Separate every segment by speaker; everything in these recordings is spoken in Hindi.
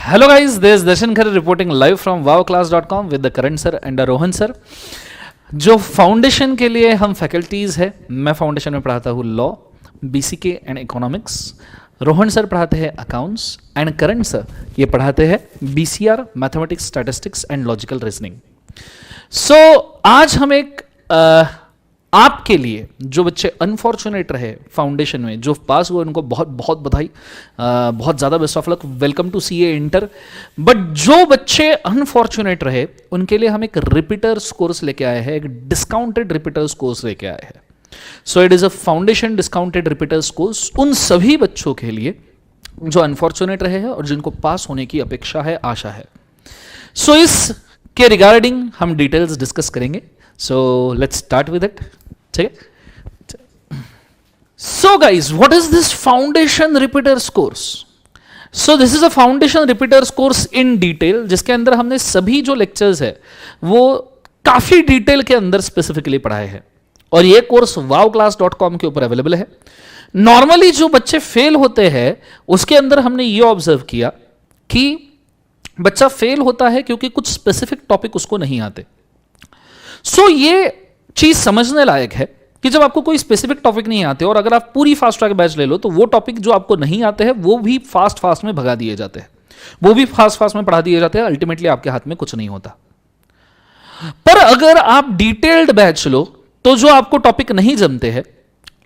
Speaker 1: Hello guys, this is Darshan Khare reporting live from wowclass.com with the Karan sir and Rohan sir. जो फाउंडेशन के लिए हम फैकल्टीज़ है, मैं फाउंडेशन में पढ़ाता हूँ law, BCK and economics, Rohan sir पढ़ाते हैं अकाउंट्स एंड करण सर ये पढ़ाते हैं BCR, mathematics, statistics and logical reasoning. So आज हम एक आपके लिए जो बच्चे अनफॉर्चुनेट रहे फाउंडेशन में, जो पास हुए उनको बहुत बहुत बधाई, बहुत ज़्यादा best of luck, welcome to CA inter. But जो बच्चे अनफॉर्चुनेट रहे उनके लिए हम एक रिपीटर्स कोर्स लेके आए हैं, एक डिस्काउंटेड रिपीटर्स कोर्स लेके आए हैं. So it is a foundation discounted repeaters course उन सभी बच्चों के लिए जो अनफॉर्चुनेट रहे हैं और जिनको पास होने की अपेक्षा है, आशा है. सो इसके रिगार्डिंग हम डिटेल्स डिस्कस करेंगे. So let's start with it. ठीक है. So guys, what is this foundation repeaters course? So this is a foundation repeaters course in detail, जिसके अंदर हमने सभी जो लेक्चर्स है वो काफी डिटेल के अंदर स्पेसिफिकली पढ़ाए हैं. और ये कोर्स wowclass.com के ऊपर अवेलेबल है. नॉर्मली जो बच्चे फेल होते हैं उसके अंदर हमने ये ऑब्जर्व किया कि बच्चा फेल होता है क्योंकि कुछ स्पेसिफिक टॉपिक उसको नहीं आते. सो ये चीज समझने लायक है कि जब आपको कोई स्पेसिफिक टॉपिक नहीं आते और अगर आप पूरी फास्ट ट्रैक बैच ले लो तो वो टॉपिक जो आपको नहीं आते हैं वो भी फास्ट में भगा दिए जाते हैं, वो भी फास्ट में पढ़ा दिए जाते हैं. अल्टीमेटली आपके हाथ में कुछ नहीं होता. पर अगर आप डिटेल्ड बैच लो तो जो आपको टॉपिक नहीं जमते हैं,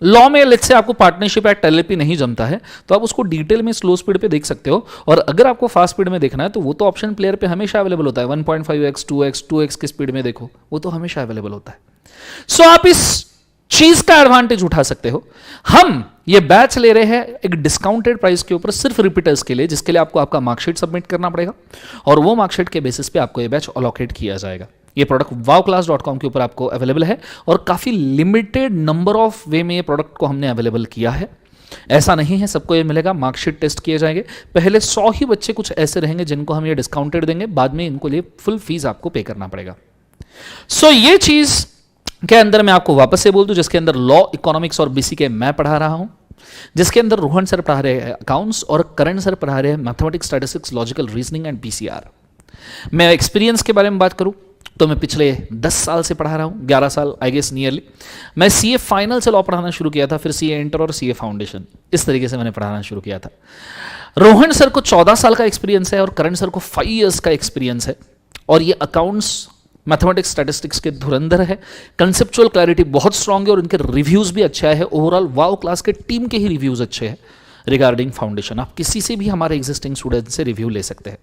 Speaker 1: लॉ में लेट्स से आपको पार्टनरशिप एक्ट एलएलपी नहीं जमता है, तो आप उसको डिटेल में स्लो स्पीड पे देख सकते हो. और अगर आपको फास्ट स्पीड में देखना है तो वो तो ऑप्शन प्लेयर पे हमेशा अवेलेबल होता है. 1.5x 2x 2x की स्पीड में देखो, वो तो हमेशा अवेलेबल होता है. सो आप इस चीज का एडवांटेज उठा सकते हो. हम ये बैच ले रहे हैं एक डिस्काउंटेड प्राइस के ऊपर सिर्फ रिपीटर्स के लिए, जिसके लिए आपको आपका मार्कशीट सबमिट करना पड़ेगा और वो मार्कशीट के बेसिस पे आपको ये बैच अलोकेट किया जाएगा. ये प्रोडक्ट wowclass.com के ऊपर आपको अवेलेबल है और काफी लिमिटेड नंबर ऑफ वे में ये प्रोडक्ट को हमने अवेलेबल किया है. ऐसा नहीं है सबको ये मिलेगा. मार्कशीट टेस्ट किए जाएंगे. पहले 100 ही बच्चे कुछ ऐसे रहेंगे जिनको हम ये डिस्काउंटेड देंगे, बाद में इनको लिए फुल फीस आपको पे करना पड़ेगा. सो ये चीज के अंदर मैं आपको वापस से बोल दूं, जिसके अंदर लॉ, इकोनॉमिक्स और बीसीके मैं पढ़ा रहा हूं, जिसके अंदर रोहन सर पढ़ा रहे हैं अकाउंट्स और करण सर पढ़ा रहे हैं mathematics, statistics, logical reasoning and PCR. मैं एक्सपीरियंस के बारे में बात करूं तो मैं पिछले 10 साल से पढ़ा रहा हूं, 11 साल आई गेस नियरली. मैं सीए फाइनल से लॉ पढ़ाना शुरू किया था, फिर सीए इंटर और सीए फाउंडेशन, इस तरीके से मैंने पढ़ाना शुरू किया था. रोहन सर को 14 साल का एक्सपीरियंस है और करण सर को 5 इयर्स का एक्सपीरियंस है. और ये अकाउंट्स, मैथमेटिक्स, स्टैटिस्टिक्स के धुरंधर है. कंसेप्चुअल क्लैरिटी बहुत स्ट्रांग है और इनके रिव्यूज भी अच्छा है. ओवरऑल वाव क्लास के टीम के ही रिव्यूज अच्छे हैं रिगार्डिंग फाउंडेशन. आप किसी से भी हमारे एग्जिस्टिंग स्टूडेंट से रिव्यू ले सकते हैं.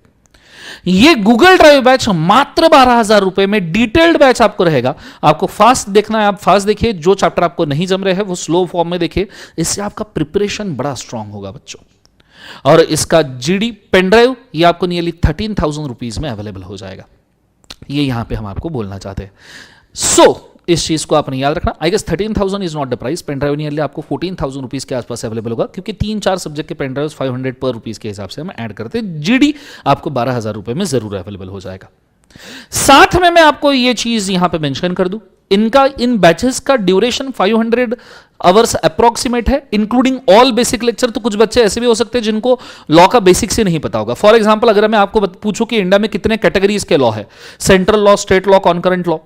Speaker 1: ये गूगल ड्राइव बैच मात्र 12,000 रुपए में डिटेल्ड बैच आपको रहेगा. आपको फास्ट देखना है, आप फास्ट देखिए. जो चैप्टर आपको नहीं जम रहे हैं वो स्लो फॉर्म में देखिए. इससे आपका प्रिपरेशन बड़ा स्ट्रांग होगा बच्चों. और इसका जीडी पेन ड्राइव ये आपको नियरली 13,000 रुपीज में अवेलेबल हो जाएगा. ये यहां पे हम आपको बोलना चाहते हैं. सो इस चीज को आपने याद रखना. I guess 13,000 is not the price. Pen drive nearly आपको 14,000 रुपीज के आसपास अवेलेबल होगा, क्योंकि 3-4 सब्जेक्ट के पेन ड्राइव 500 पर रुपीज के हिसाब से हम ऐड करते हैं. जीडी आपको 12,000 रुपए में जरूर अवेलेबल हो जाएगा. साथ में मैं आपको ये चीज यहां पे मेंशन कर दूं, इन बैचेस का ड्यूरेशन 500 आवर्स अप्रोक्सीमेट है, इंक्लूडिंग ऑल बेसिक लेक्चर. तो कुछ बच्चे ऐसे भी हो सकते हैं जिनको लॉ का बेसिक से नहीं पता होगा. फॉर एग्जांपल, अगर मैं आपको पूछूं कि इंडिया में कितने कैटेगरीज के लॉ है, central law, state law, concurrent law,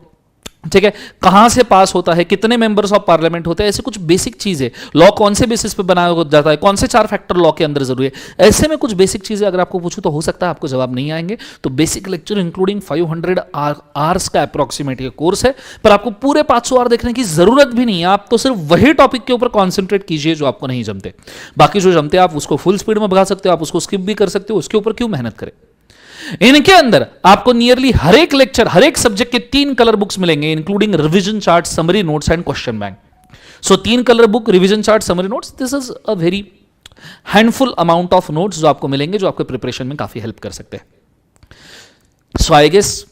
Speaker 1: ठीक है, कहां से पास होता है, कितने मेंबर्स ऑफ पार्लियामेंट होते हैं, ऐसे कुछ बेसिक चीजें, लॉ कौन से बेसिस पे बनाया जाता है, कौन से 4 फैक्टर लॉ के अंदर जरूरी है, ऐसे में कुछ बेसिक चीजें अगर आपको पूछूं तो हो सकता है आपको जवाब नहीं आएंगे. तो बेसिक लेक्चर इंक्लूडिंग 500 आवर्स का अप्रोक्सीमेट ये कोर्स है. पर आपको पूरे 500 आवर देखने की जरूरत भी नहीं है. आप तो सिर्फ वही टॉपिक के ऊपर कॉन्सेंट्रेट कीजिए जो आपको नहीं जमते. बाकी जो जमते आप उसको फुल स्पीड में भगा सकते हो, आप उसको स्किप भी कर सकते हो. उसके ऊपर क्यों मेहनत करें. इनके अंदर आपको नियरली हर एक लेक्चर, हर एक सब्जेक्ट के 3 कलर बुक्स मिलेंगे, including revision chart, summary notes and question bank. So 3 colour book, revision chart, summary notes, this is a very handful amount of notes जो आपको मिलेंगे, जो आपके प्रिपरेशन में काफी हेल्प कर सकते हैं. सो आई गेस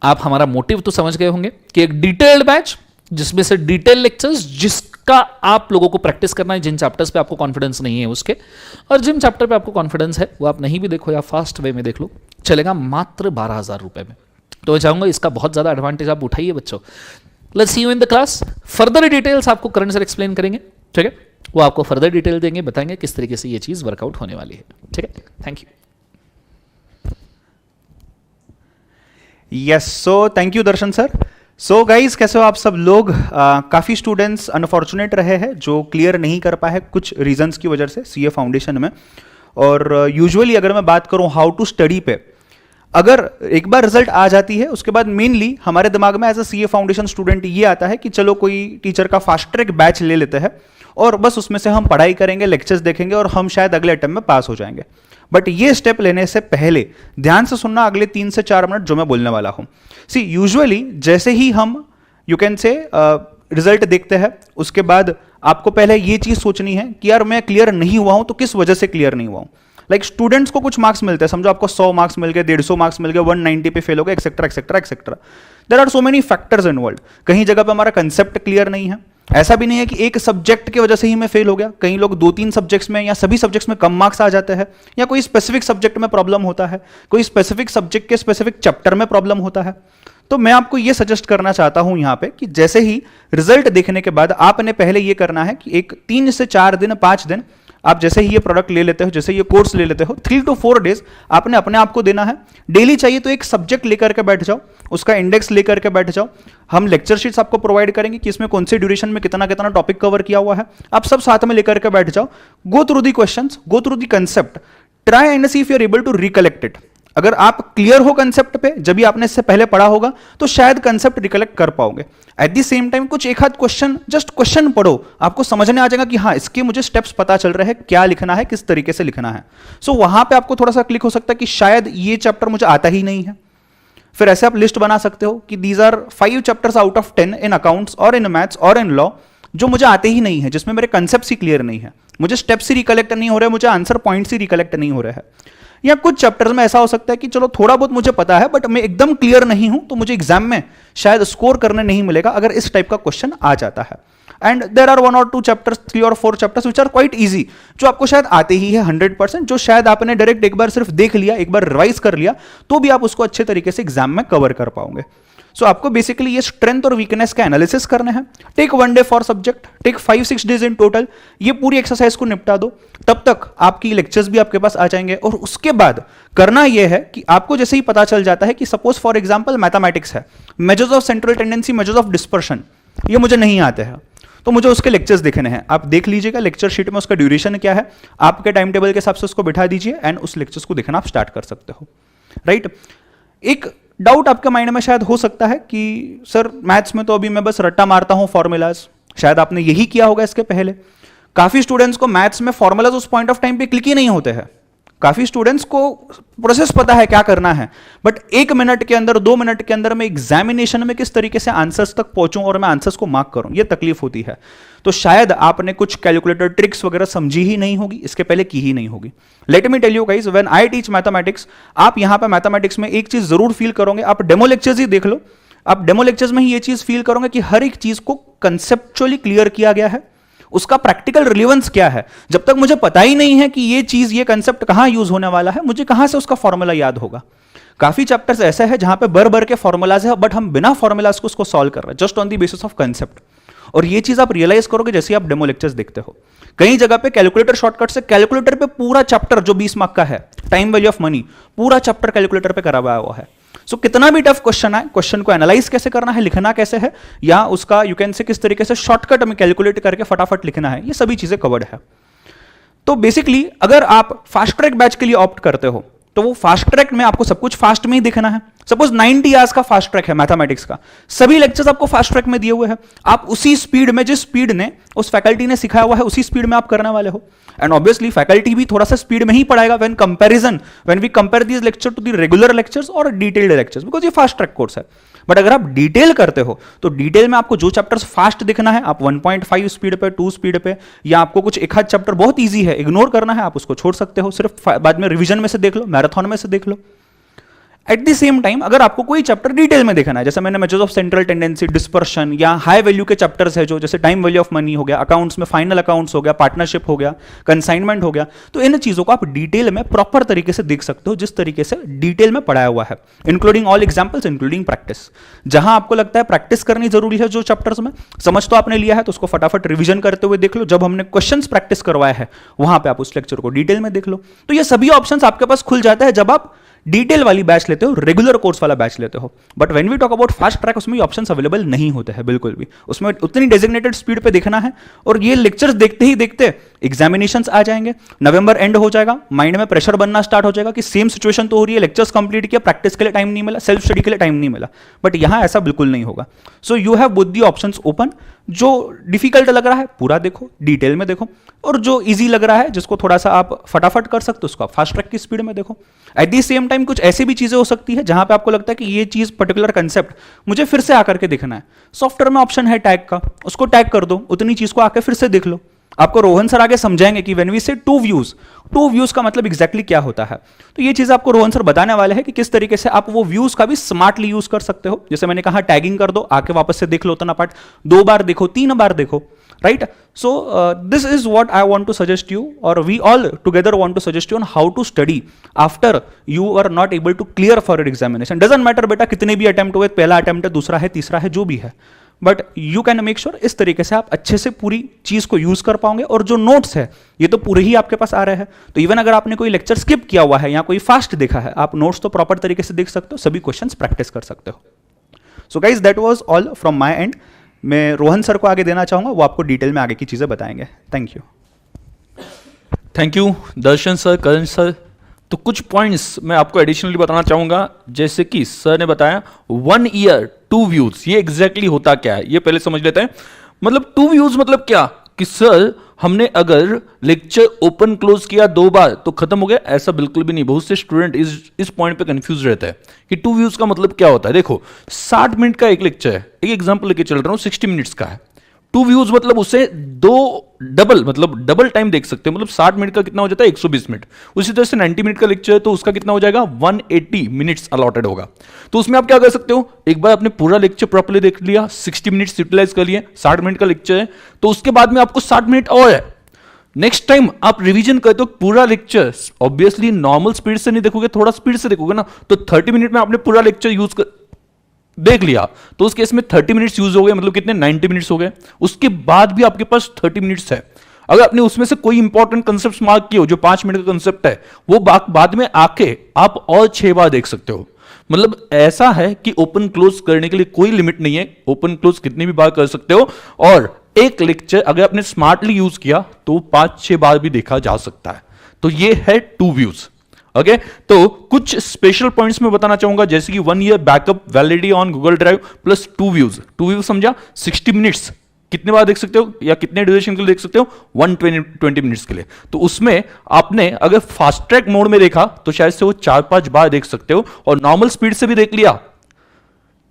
Speaker 1: आप हमारा मोटिव तो समझ गए होंगे कि एक डिटेल्ड बैच जिसमें से डिटेल लेक्चर्स, जिसका आप लोगों को प्रैक्टिस करना है, जिन चैप्टर्स पे आपको कॉन्फिडेंस नहीं है उसके, और जिन चैप्टर पे आपको कॉन्फिडेंस है वो आप नहीं भी देखो या फास्ट वे में देख लो, चलेगा मात्र 12,000 रुपए में. तो मैं चाहूंगा इसका बहुत ज्यादा एडवांटेज आप उठाइए बच्चों. Let's see you in the class. Further details आपको करण सर एक्सप्लेन करेंगे. ठीक है, वो आपको फर्दर डिटेल देंगे, बताएंगे किस तरीके से ये चीज वर्कआउट होने वाली है. ठीक है, thank you.
Speaker 2: Yes, so thank you Darshan sir. So guys, कैसे हो आप सब लोग? काफ़ी स्टूडेंट्स अनफॉर्चुनेट रहे हैं जो क्लियर नहीं कर पाए कुछ रीजंस की वजह से सीए फाउंडेशन में। और यूजुअली अगर मैं बात करूं हाउ टू स्टडी पे, अगर एक बार रिजल्ट आ जाती है उसके बाद मेनली हमारे दिमाग में as a CA foundation student ये आता है कि चलो कोई टीचर का फास्ट ट्रैक बैच ले लेते हैं और बस उसमें से हम पढ़ाई करेंगे, लेक्चर्स देखेंगे और हम शायद अगले अटेम्प्ट में पास हो जाएंगे। बट ये स्टेप लेने से पहले ध्यान से सुनना अगले 3 से 4 मिनट जो मैं बोलने वाला हूं। सी यूजुअली जैसे ही हम यू कैन से रिजल्ट देखते हैं उसके बाद आपको पहले ये चीज सोचनी है कि यार मैं क्लियर नहीं हुआ हूं तो किस वजह से क्लियर नहीं हुआ हूं। लाइक स्टूडेंट्स को कुछ मार्क्स मिलते हैं, समझो आपको 100 मार्क्स मिल गए, 150 मार्क्स मिल गए, 190 पे फेल हो गए, etcetera etcetera etcetera. There are so many factors involve. कहीं जगह पे हमारा कंसेप्ट क्लियर नहीं है। ऐसा भी नहीं है कि एक सब्जेक्ट की वजह से ही मैं फेल हो गया, कई लोग 2-3 सब्जेक्ट्स में या सभी सब्जेक्ट्स में कम मार्क्स आ जाते हैं, या कोई स्पेसिफिक सब्जेक्ट में प्रॉब्लम होता है, कोई स्पेसिफिक सब्जेक्ट के स्पेसिफिक चैप्टर में प्रॉब्लम होता है। तो मैं आपको यह सजेस्ट करना चाहता हूं यहां पे कि जैसे ही रिजल्ट देखने के बाद आपने पहले यह करना है कि एक 3 से 4 दिन 5 दिन आप जैसे ही ये प्रोडक्ट ले लेते हो, जैसे ये कोर्स ले लेते हो, 3 to 4 डेज आपने अपने आप को देना है। डेली चाहिए तो एक सब्जेक्ट लेकर के बैठ जाओ, उसका इंडेक्स लेकर के बैठ जाओ। हम लेक्चर शीट्स आपको प्रोवाइड करेंगे कि इसमें कौन सी ड्यूरेशन में कितना कितना टॉपिक कवर किया हुआ है, आप सब साथ में लेकर के बैठ जाओ। Go through the questions, go through the concept, try and see if you are able to recollect it. अगर आप क्लियर हो कंसेप्ट पे, जब भी आपने इससे पहले पढ़ा होगा, तो शायद कंसेप्ट रिकलेक्ट कर पाओगे। एट द सेम टाइम कुछ एक आध क्वेश्चन, जस्ट क्वेश्चन पढ़ो, आपको समझने आ जाएगा कि हाँ इसके मुझे स्टेप्स पता चल रहे हैं, क्या लिखना है, किस तरीके से लिखना है। सो वहां पे आपको थोड़ा सा क्लिक हो सकता है कि शायद ये चैप्टर मुझे आता ही नहीं है। फिर ऐसे आप लिस्ट बना सकते हो कि these are 5 chapters out of 10 in accounts और इन मैथ्स और इन लॉ जो मुझे आते ही नहीं है, जिसमें मेरे कंसेप्ट ही क्लियर नहीं है, मुझे स्टेप्स ही रिकलेक्ट नहीं हो रहे, मुझे आंसर पॉइंट्स ही रिकलेक्ट नहीं हो रहे हैं। या कुछ चैप्टर्स में ऐसा हो सकता है कि चलो थोड़ा बहुत मुझे पता है बट मैं एकदम क्लियर नहीं हूं, तो मुझे एग्जाम में शायद स्कोर करने नहीं मिलेगा अगर इस टाइप का क्वेश्चन आ जाता है। And there are 1 or 2 chapters, 3 or 4 chapters which are quite easy, जो आपको शायद आते ही है 100%, जो शायद आपने डायरेक्ट एक बार सिर्फ देख लिया, एक बार रिवाइज कर लिया, तो भी आप उसको अच्छे तरीके से एग्जाम में कवर कर पाओगे। सो आपको बेसिकली ये स्ट्रेंथ और वीकनेस का एनालिसिस करना है। Take 1 day for subject, take 5-6 days in total, ये पूरी एक्सरसाइज को निपटा दो, तब तक आपकी लेक्चर्स भी आपके पास आ जाएंगे। और उसके बाद करना यह है कि आपको जैसे ही पता चल जाता है कि सपोज फॉर एग्जांपल मैथमेटिक्स है, measures of central tendency, measures of dispersion, ये मुझे नहीं आते हैं, तो मुझे उसके लेक्चर्स देखने हैं। आप देख लीजिएगा लेक्चर शीट में उसका ड्यूरेशन क्या है, आपके टाइम टेबल के हिसाब से उसको बिठा दीजिए एंड उस लेक्चर्स को देखना आप स्टार्ट कर सकते हो, राइट। एक डाउट आपके माइंड में शायद हो सकता है कि सर मैथ्स में तो अभी मैं बस रट्टा मारता हूं फॉर्मूलाज, शायद आपने यही किया होगा इसके पहले। काफी स्टूडेंट्स को मैथ्स में फॉर्मूलाज उस पॉइंट ऑफ टाइम पे क्लिक ही नहीं होते हैं। काफी स्टूडेंट्स को प्रोसेस पता है क्या करना है, बट 1 मिनट के अंदर 2 मिनट के अंदर मैं एग्जामिनेशन में किस तरीके से आंसर्स तक पहुंचूं और मैं आंसर्स को मार्क करूं, ये तकलीफ होती है। तो शायद आपने कुछ कैलकुलेटर ट्रिक्स वगैरह समझी ही नहीं होगी, इसके पहले की ही नहीं होगी। Let me tell you guys, when I teach mathematics, आप यहां पे मैथमेटिक्स में एक चीज जरूर फील करोगे, आप डेमो लेक्चर्स ही देख लो, आप डेमो लेक्चर्स में ही ये चीज फील करोगे कि हर एक चीज को कंसेप्चुअली क्लियर किया गया है, उसका प्रैक्टिकल रिलेवेंस क्या है। जब तक मुझे पता ही नहीं है कि ये चीज, ये कंसेप्ट कहां यूज होने वाला है, मुझे कहां से उसका फॉर्मूला याद होगा। काफी चैप्टर्स ऐसे हैं जहां पे भर के फॉर्मूलाज है, बट हम बिना फॉर्मूलाज को उसको सॉल्व कर रहे हैं, just on the basis of concept. और ये चीज आप रियलाइज करोगे जैसे आप डेमो लेक्चर्स देखते हो। कई जगह पे कैलकुलेटर शॉर्टकट से, कैलकुलेटर पे पूरा चैप्टर जो 20 मार्क का है, टाइम वैल्यू ऑफ मनी, पूरा चैप्टर कैलकुलेटर पे करा हुआ है। सो कितना भी टफ क्वेश्चन आए, क्वेश्चन को एनालाइज कैसे करना है, लिखना कैसे है, या उसका यू कैन से किस तरीके से शॉर्टकट में कैलकुलेट करके फटाफट लिखना है, ये सभी चीजें कवर्ड है। तो बेसिकली अगर आप फास्ट ट्रैक बैच के लिए ऑप्ट करते हो, तो वो फास्ट ट्रैक में आपको सब कुछ फास्ट में ही दिखना है। सपोज 90 आवर्स का फास्ट ट्रैक है मैथमेटिक्स का, सभी लेक्चर्स आपको फास्ट ट्रैक में दिए हुए हैं, आप उसी स्पीड में, जिस स्पीड ने उस फैकल्टी ने सिखाया हुआ है, उसी स्पीड में आप करने वाले हो। एंड ऑब्वियसली फैकल्टी भी थोड़ा सा स्पीड में ही पढ़ाएगा when we compare this lecture to the regular lectures और डिटेल्ड लेक्चर्स, बिकॉज ये फास्ट ट्रैक कोर्स है। बट अगर आप डिटेल करते हो तो डिटेल में आपको जो चैप्टर्स फास्ट दिखना है, आप 1.5 स्पीड पे, 2 स्पीड पे, या आपको कुछ एक आध चैप्टर बहुत ईजी है इग्नोर करना है, आप उसको छोड़ सकते हो, सिर्फ बाद में रिवीजन में से देख लो, मैराथन में से देख लो। एट द सेम टाइम अगर आपको कोई चैप्टर डिटेल में देखना है, जैसे मैंने measures of central tendency, dispersion, या हाई वैल्यू के चैप्टर्स है जो जैसे टाइम वैल्यू ऑफ मनी हो गया, अकाउंट्स में फाइनल अकाउंट्स हो गया, पार्टनरशिप हो गया, कंसाइनमेंट हो गया, तो इन चीजों को आप डिटेल में प्रॉपर तरीके से देख सकते हो, जिस तरीके से डिटेल में पढ़ाया हुआ है, including all examples, including practice. जहां आपको लगता है प्रैक्टिस करनी जरूरी है जो चैप्टर्स में, समझ तो आपने लिया है तो उसको फटाफट रिवीजन करते हुए देख लो, जब हमने क्वेश्चंस प्रैक्टिस करवाया है वहां पे आप उस लेक्चर को डिटेल में देख लो। तो ये सभी ऑप्शंस आपके पास खुल जाता है जब आप डिटेल वाली बैच लेते हो, रेगुलर कोर्स वाला बैच लेते हो। But when we talk about fast track, उसमें ऑप्शन अवेलेबल नहीं होते हैं बिल्कुल भी। उसमें उतनी डेजिग्नेटेड स्पीड पे देखना है, और ये लेक्चर्स देखते ही देखते एग्जामिनेशंस आ जाएंगे, नवंबर एंड हो जाएगा, माइंड में प्रेशर बनना स्टार्ट हो जाएगा कि सेम सिचुएशन तो हो रही है, लेक्चर्स कंप्लीट किया, प्रैक्टिस के लिए टाइम नहीं मिला, सेल्फ स्टडी के लिए टाइम नहीं मिला। बट यहां ऐसा बिल्कुल नहीं होगा। So you have both the options open. जो डिफिकल्ट लग रहा है पूरा देखो, डिटेल में देखो, और जो इजी लग रहा है, जिसको थोड़ा सा आप फटाफट कर सकते हो, उसको आप फास्ट ट्रैक की स्पीड में देखो। एट दी सेम टाइम कुछ ऐसी भी चीजें हो सकती है जहां पे आपको लगता है कि ये चीज, पर्टिकुलर कंसेप्ट मुझे फिर से आकर के देखना है। सॉफ्टवेयर में ऑप्शन है टैग का, उसको टैग कर दो, उतनी चीज को आके फिर से देख लो। आपको रोहन सर आगे समझाएंगे कि व्हेन वी से टू व्यूज का मतलब एग्जैक्टली क्या होता है। तो ये चीज आपको रोहन सर बताने वाले हैं कि किस तरीके से आप वो व्यूज का भी स्मार्टली यूज कर सकते हो। जैसे मैंने कहा, टैगिंग कर दो, आके वापस से देख लो उतना पार्ट, 2 बार देखो, 3 बार देखो, right. So this is what I want to suggest you, और we all together want to suggest you on how to study after you are not able to clear for your examination. Doesn't matter बेटा कितने भी अटेम्प्ट हुए, पहला अटेम्प्ट है, दूसरा है, तीसरा है, जो भी है, but you can make sure इस तरीके से आप अच्छे से पूरी चीज को यूज कर पाओगे। और जो नोट्स है ये तो पूरे ही आपके पास आ रहे हैं, तो इवन अगर आपने कोई लेक्चर स्किप किया हुआ है या कोई फास्ट देखा है, आप नोट्स तो प्रॉपर तरीके से देख सकते हो, सभी क्वेश्चंस प्रैक्टिस कर सकते हो। So guys that was all from my and. मैं रोहन सर को आगे देना चाहूंगा, वो आपको डिटेल में आगे की चीजें बताएंगे।
Speaker 3: Thank you Darshan sir, Karan sir. तो कुछ पॉइंट्स मैं आपको एडिशनली बताना चाहूंगा। जैसे कि सर ने बताया 1 ईयर 2 व्यूज, ये एग्जैक्टली होता क्या है ये पहले समझ लेते हैं। मतलब 2 व्यूज मतलब क्या, कि सर हमने अगर लेक्चर ओपन क्लोज किया 2 बार तो खत्म हो गया, ऐसा बिल्कुल भी नहीं। बहुत से स्टूडेंट इस पॉइंट पे कंफ्यूज रहते हैं कि 2 व्यूज का मतलब क्या होता है। देखो 60 मिनट का एक लेक्चर है, एक एग्जांपल लेके चल रहा हूं, 60 मिनट्स का है। 2 व्यूज मतलब उसे 2 डबल टाइम देख सकते हो। मतलब 60 मिनट का कितना हो जाता है, 120 मिनट। उसी तरह से 90 मिनट का लेक्चर है तो उसका कितना हो जाएगा, 180 मिनट्स अलॉटेड होगा। तो उसमें आप क्या कर सकते हो, एक बार आपने पूरा लेक्चर प्रॉपर्ली देख लिया, 60 मिनट्स यूटिलाइज कर लिए, 60 मिनट का लेक्चर है, तो उसके बाद में आपको 60 मिनट और है। नेक्स्ट टाइम आप रिवीजन करते हो पूरा लेक्चर, ऑब्वियसली नॉर्मल स्पीड से नहीं देखोगे, थोड़ा स्पीड से देखोगे ना, तो 30 मिनट में आपने पूरा लेक्चर देख लिया, तो उस केस में 30 मिनट्स यूज हो गए, मतलब कितने, 90 मिनट्स हो गए। उसके बाद भी आपके पास 30 मिनट्स है। अगर आपने उसमें से कोई इंपॉर्टेंट कंसेप्ट मार्क किए हो, जो 5 मिनट का कंसेप्ट है, वो बाद में आके आप और 6 बार देख सकते हो। मतलब ऐसा है कि ओपन क्लोज करने के लिए कोई लिमिट नहीं है, ओपन क्लोज कितनी भी बार कर सकते हो। और एक लेक्चर अगर आपने स्मार्टली यूज किया तो 5-6 बार भी देखा जा सकता है। तो ये है 2 व्यूज। ओके, तो कुछ स्पेशल पॉइंट्स में बताना चाहूंगा, जैसे कि 1 year backup validity on Google drive plus 2 views. 2 views समझा, 60 मिनट्स कितने बार देख सकते हो या कितने ड्यूरेशन के लिए देख सकते हो, 120 मिनट्स के लिए। तो उसमें आपने अगर फास्ट ट्रैक मोड में देखा तो शायद से वो 4-5 बार देख सकते हो, और नॉर्मल स्पीड से भी देख लिया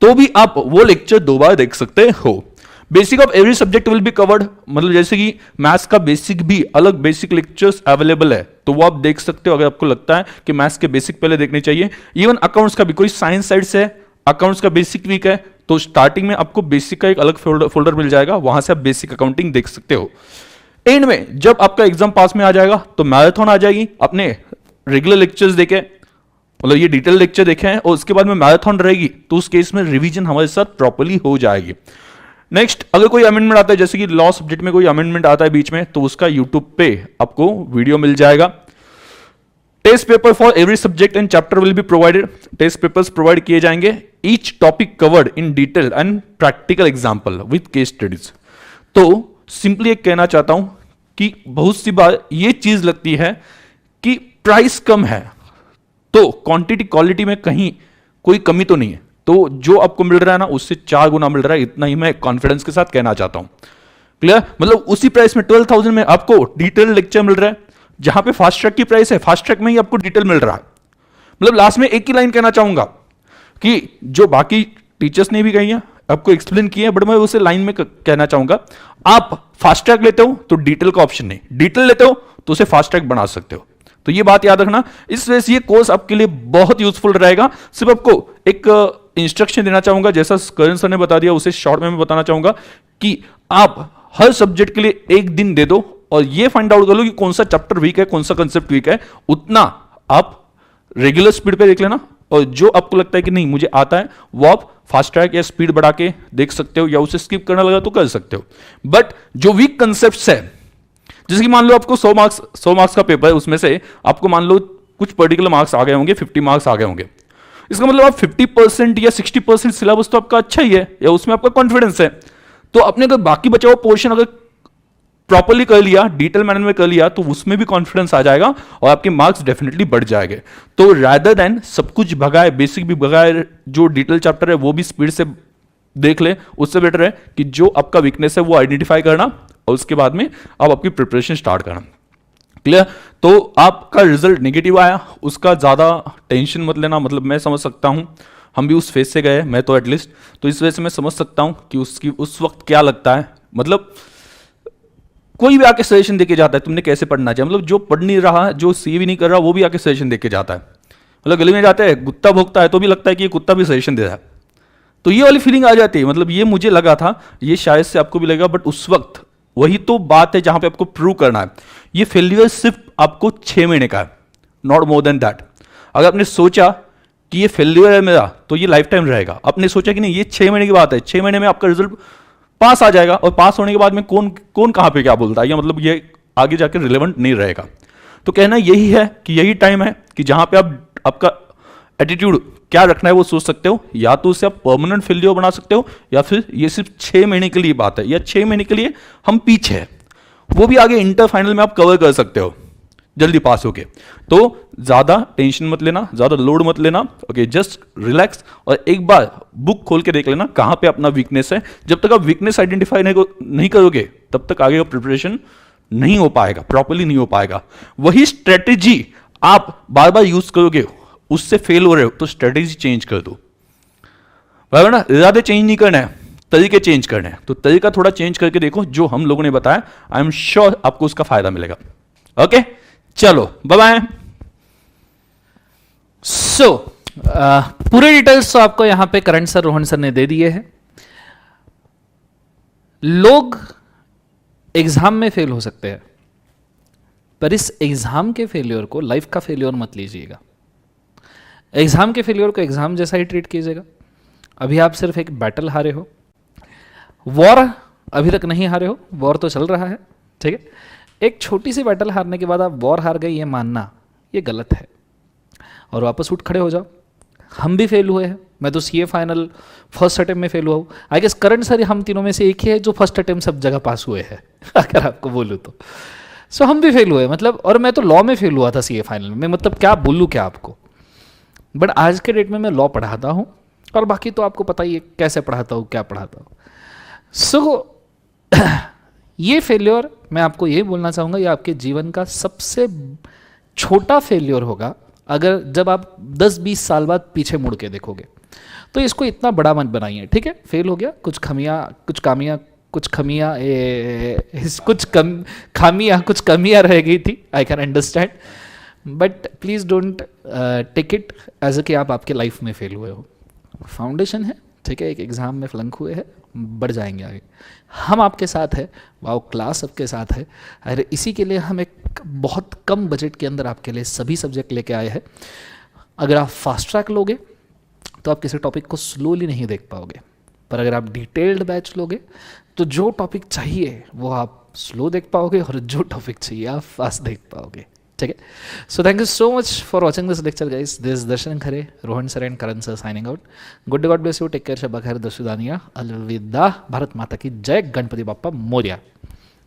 Speaker 3: तो भी आप वो लेक्चर 2 बार देख सकते हो। Basic of every subject will be covered, मतलब जैसे कि मैथ्स का बेसिक भी अलग बेसिक लेक्चर्स अवेलेबल है, तो वो आप देख सकते हो अगर आपको लगता है कि मैथ्स के बेसिक पहले देखने चाहिए। इवन अकाउंट्स का भी, कोई साइंस साइड से अकाउंट्स का बेसिक वीक है तो स्टार्टिंग में आपको बेसिक का एक अलग फोल्डर मिल जाएगा, वहां से आप बेसिक अकाउंटिंग देख सकते हो। एंड में जब आपका एग्जाम पास में आ जाएगा तो मैराथन आ जाएगी, अपने रेगुलर लेक्चर्स देखे, मतलब ये डिटेल लेक्चर देखे हैं, और उसके बाद में मैराथन रहेगी, तो उस केस में रिवीजन हमारे साथ प्रॉपर्ली हो जाएगी। नेक्स्ट, अगर कोई अमेंडमेंट आता है, जैसे कि लॉ सब्जेक्ट में कोई अमेंडमेंट आता है बीच में, तो उसका यूट्यूब पे आपको वीडियो मिल जाएगा। Test paper for every subject and chapter will be provided, test papers provide किए जाएंगे, each topic covered in detail and practical example with case studies. तो सिंपली एक कहना चाहता हूं कि बहुत सी बार ये चीज लगती है कि प्राइस कम है तो क्वांटिटी क्वालिटी में कहीं कोई कमी तो नहीं है, तो जो आपको मिल रहा है ना उससे 4 गुना मिल रहा है, इतना ही मैं कॉन्फिडेंस के साथ कहना चाहता हूं। क्लियर, मतलब उसी प्राइस में 12,000 में आपको डिटेल लेक्चर मिल रहा है, जहां पे फास्ट ट्रैक की प्राइस है, फास्ट ट्रैक में ही आपको डिटेल मिल रहा है। मतलब लास्ट में एक ही लाइन कहना चाहूंगा कि जो बाकी टीचर्स ने भी कही है, आपको एक्सप्लेन किया है, बट मैं उसे लाइन में कहना चाहूंगा, आप फास्ट ट्रैक लेते हो तो डिटेल का ऑप्शन नहीं, डिटेल लेते हो तो उसे फास्ट ट्रैक बना सकते हो। तो ये बात याद रखना। इस वजह से ये कोर्स आपके लिए बहुत यूजफुल रहेगा। सिर्फ आपको एक इंस्ट्रक्शन देना चाहूंगा, जैसा करण सर ने बता दिया उसे शॉर्ट में मैं बताना चाहूंगा कि आप हर सब्जेक्ट के लिए एक दिन दे दो और ये फाइंड आउट कर लो कि कौन सा चैप्टर वीक है, कौन सा कंसेप्ट वीक है, उतना आप रेगुलर स्पीड पे देख लेना, और जो आपको लगता है कि नहीं मुझे आता है वो आप फास्ट ट्रैक या स्पीड बढ़ा के देख सकते हो, या उसे स्किप करना लगा तो कर सकते हो। बट जो वीक कंसेप्ट है, जैसे कि मान लो आपको 100 मार्क्स का पेपर है, उसमें से आपको मान लो कुछ पर्टिकुलर मार्क्स आ गए होंगे, 50 मार्क्स आ गए होंगे। इसका मतलब आप 50% या 60% सिलेबस तो आपका अच्छा ही है, या उसमें आपका कॉन्फिडेंस है। तो अपने अगर बाकी बचा हुआ पोर्शन अगर प्रॉपरली कर लिया, डिटेल मैनर में कर लिया, तो उसमें भी कॉन्फिडेंस आ जाएगा और आपके मार्क्स डेफिनेटली बढ़ जाएंगे। तो रादर देन सब कुछ भगाए, बेसिक भी भगाए, जो डिटेल चैप्टर है वो भी स्पीड से देख ले, उससे बेटर है कि जो आपका वीकनेस है वो आइडेंटिफाई करना और उसके बाद में आप आपकी प्रिपरेशन स्टार्ट करना। क्लियर? तो आपका रिजल्ट नेगेटिव आया, उसका ज़्यादा टेंशन मत लेना। मतलब मैं समझ सकता हूँ, हम भी उस फेज से गए, मैं तो एटलीस्ट, तो इस वजह से मैं समझ सकता हूँ कि उसकी उस वक्त क्या लगता है। मतलब कोई भी आके सजेशन देके जाता है तुमने कैसे पढ़ना चाहिए, मतलब जो पढ़ नहीं रहा, जो सी भी नहीं कर रहा, वो भी आके सजेशन देके जाता है। मतलब गली में जाते हैं, कुत्ता भोंकता है तो भी लगता है कि ये कुत्ता भी सजेशन दे रहा है। तो ये वाली फीलिंग आ जाती है। मतलब ये मुझे लगा था, ये शायद से आपको भी लगेगा, बट उस वक्त वही तो बात है जहां पे आपको प्रूव करना है। ये फेलियर सिर्फ आपको 6 महीने का है, नॉट मोर देन दैट। अगर आपने सोचा कि ये फेलियर है मेरा तो ये लाइफ टाइम रहेगा, आपने सोचा कि नहीं ये 6 महीने की बात है, 6 महीने में आपका रिजल्ट पास आ जाएगा, और पास होने के बाद में कौन कहां पे क्या बोलता है, या मतलब ये आगे जाकर रिलेवेंट नहीं रहेगा। तो कहना यही है कि यही टाइम है कि जहां पे आप आपका एटीट्यूड क्या रखना है वो सोच सकते हो। या तो उसे आप परमानेंट फेलियर बना सकते हो, या फिर ये सिर्फ 6 महीने के लिए बात है, या 6 महीने के लिए हम पीछे हैं, वो भी आगे इंटर फाइनल में आप कवर कर सकते हो जल्दी पास होके। तो ज्यादा टेंशन मत लेना, ज्यादा लोड मत लेना, ओके, जस्ट रिलैक्स और एक बार बुक खोल के देख लेना कहां पे अपना वीकनेस है। जब तक आप वीकनेस आइडेंटिफाई नहीं करोगे तब तक आगे का प्रिपरेशन नहीं हो पाएगा, प्रॉपरली नहीं हो पाएगा। वही स्ट्रेटेजी आप बार बार यूज करोगे, उससे फेल हो रहे हो तो स्ट्रेटेजी चेंज कर दो, बराबर ना। इरादे चेंज नहीं करना है, तरीके चेंज करने हैं। तो तरीका थोड़ा चेंज करके देखो, जो हम लोगों ने बताया, आई एम श्योर आपको उसका फायदा मिलेगा। ओके, चलो बाय बाय।
Speaker 1: सो पूरे डिटेल्स तो आपको यहां पे करंट सर, रोहन सर ने दे दिए हैं। लोग एग्जाम में फेल हो सकते हैं, पर इस एग्जाम के फेलियर को लाइफ का फेलियर मत लीजिएगा। एग्जाम के फेलियर को एग्जाम जैसा ही ट्रीट कीजिएगा। अभी आप सिर्फ एक बैटल हारे हो, वॉर अभी तक नहीं हारे हो, वॉर तो चल रहा है, ठीक है। एक छोटी सी बैटल हारने के बाद आप वॉर हार गए ये मानना, ये गलत है, और वापस उठ खड़े हो जाओ। हम भी फेल हुए हैं, मैं तो सीए फाइनल फर्स्ट अटेम्प्ट में फेल हुआ हूँ। आई गेस करंट सर हम तीनों में से एक ही है जो फर्स्ट अटेम्प्ट सब जगह पास हुए हैं अगर आपको बोलूँ तो। सो हम भी फेल हुए, मतलब, और मैं तो लॉ में फेल हुआ था सीए फाइनल में, मतलब क्या बोलूँ क्या आपको। बट आज के डेट में मैं लॉ पढ़ाता हूँ, और बाकी तो आपको पता ही है कैसे पढ़ाता हूँ, क्या पढ़ाता हूँ। सो ये फेलियर मैं आपको ये बोलना चाहूँगा, ये आपके जीवन का सबसे छोटा फेलियर होगा अगर जब आप 10-20 साल बाद पीछे मुड़ के देखोगे। तो इसको इतना बड़ा मत बनाइए, ठीक है। फेल हो गया, कुछ खामियां रह गई थी, I can understand, but please don't take it as a कि आप आपके लाइफ में फेल हुए हो। फाउंडेशन है, ठीक है, एक एग्ज़ाम में फ्लंक हुए हैं, बढ़ जाएंगे आगे। हम आपके साथ है, वाओ क्लास सबके साथ है। अरे इसी के लिए हम एक बहुत कम बजट के अंदर आपके लिए सभी सब्जेक्ट लेके आए हैं। अगर आप फास्ट ट्रैक लोगे तो आप किसी टॉपिक को स्लोली नहीं देख पाओगे, पर अगर आप डिटेल्ड बैच लोगे तो जो टॉपिक चाहिए वो आप स्लो देख पाओगे, और जो टॉपिक चाहिए आप फास्ट देख पाओगे, ठीक है। So thank you so much for watching this lecture guys. This Darshan Khare, Rohan sir and Karan sir signing out. Good day, God bless you, take care, शब्बा खैर, दस्युदानिया, अलविदा, भारत माता की जय, गणपति बाप्पा मोरया।